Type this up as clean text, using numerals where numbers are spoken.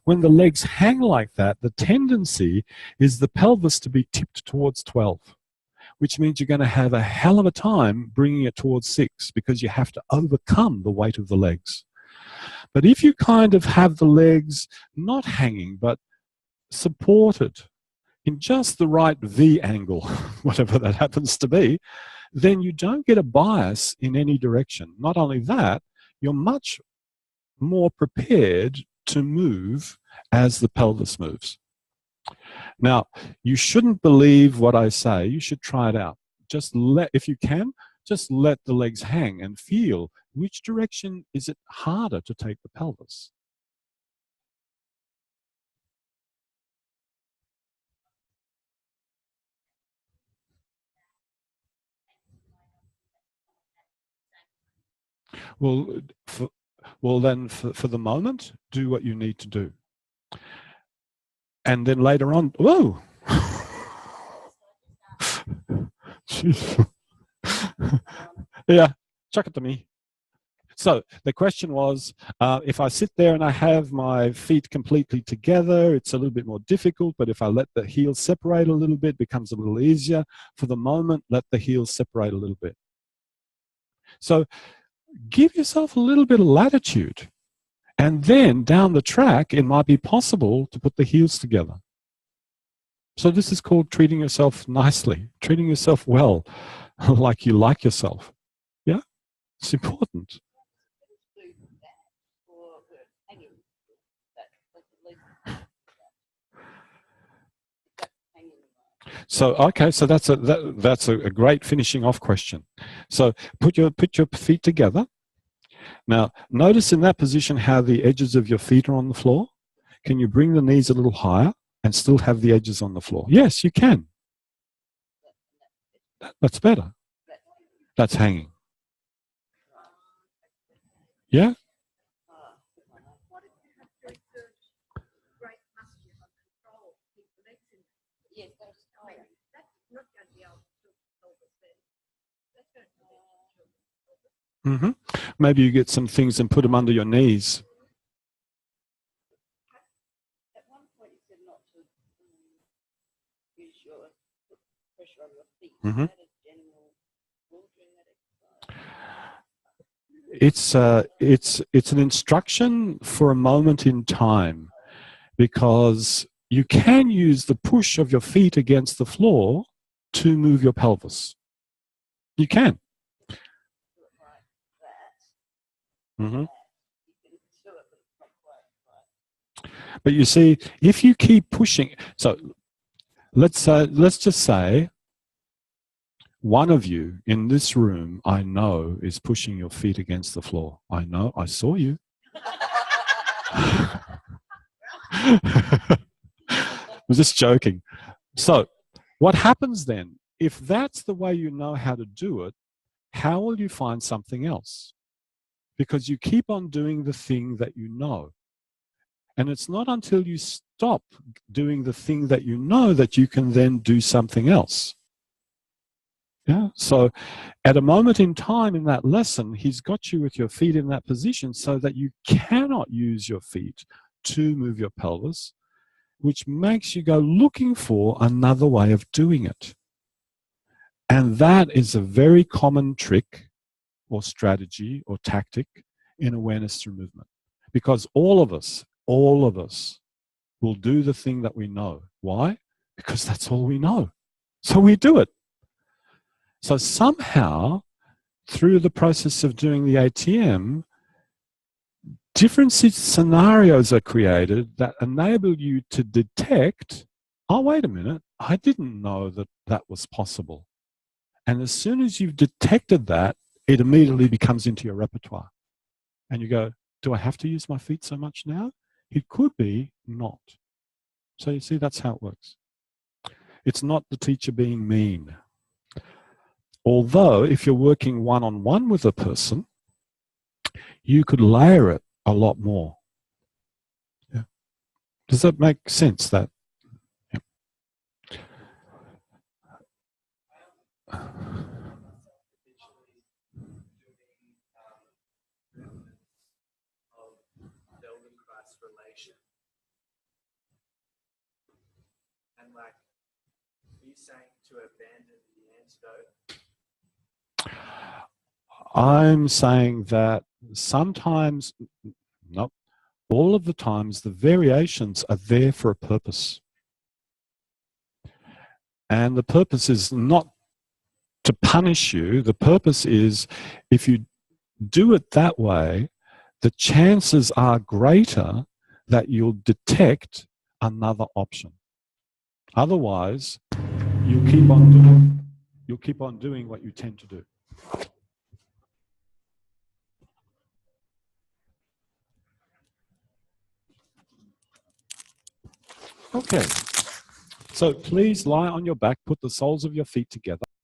when the legs hang like that, the tendency is the pelvis to be tipped towards 12, which means you're going to have a hell of a time bringing it towards 6 because you have to overcome the weight of the legs. But if you kind of have the legs not hanging but supported in just the right V angle, whatever that happens to be, then you don't get a bias in any direction. Not only that, you're much more prepared to move as the pelvis moves. Now, you shouldn't believe what I say. You should try it out. Just if you can, just let the legs hang and feel which direction is it harder to take the pelvis. Well, then for the moment, do what you need to do. And then later on, whoa! Yeah, chuck it to me. So the question was, if I sit there and I have my feet completely together, it's a little bit more difficult, but if I let the heels separate a little bit, it becomes a little easier. For the moment, let the heels separate a little bit. So give yourself a little bit of latitude. And then down the track, it might be possible to put the heels together. So this is called treating yourself nicely, treating yourself well, like you like yourself. Yeah, it's important. So okay, so that's a great finishing off question. So put your feet together. Now notice in that position how the edges of your feet are on the floor. Can you bring the knees a little higher and still have the edges on the floor? Yes, you can. That's better. That's hanging. Yeah? Mm-hmm. Maybe you get some things and put them under your knees. At one point you said not to use your pressure on your feet. Mm-hmm. Is that a general rule during that exercise? It's an instruction for a moment in time, because you can use the push of your feet against the floor to move your pelvis. You can. Mm-hmm. But you see, if you keep pushing, so let's just say one of you in this room, I know, is pushing your feet against the floor. I know, I saw you. I'm just joking. So what happens then? If that's the way you know how to do it, how will you find something else? Because you keep on doing the thing that you know. And it's not until you stop doing the thing that you know that you can then do something else. Yeah. So at a moment in time in that lesson, he's got you with your feet in that position so that you cannot use your feet to move your pelvis, which makes you go looking for another way of doing it. And that is a very common trick or strategy or tactic in awareness through movement. Because all of us will do the thing that we know. Why? Because that's all we know. So we do it. So somehow, through the process of doing the ATM, different scenarios are created that enable you to detect, oh, wait a minute, I didn't know that that was possible. And as soon as you've detected that, it immediately becomes into your repertoire. And you go, do I have to use my feet so much now? It could be not. So you see, that's how it works. It's not the teacher being mean. Although, if you're working one-on-one with a person, you could layer it a lot more. Yeah. Does that make sense? That? Yeah. like, are you saying to abandon the antidote? I'm saying that sometimes, not all of the times, the variations are there for a purpose. And the purpose is not to punish you. The purpose is, if you do it that way, the chances are greater that you'll detect another option. Otherwise, you'll keep on doing what you tend to do. Okay. So please lie on your back, put the soles of your feet together.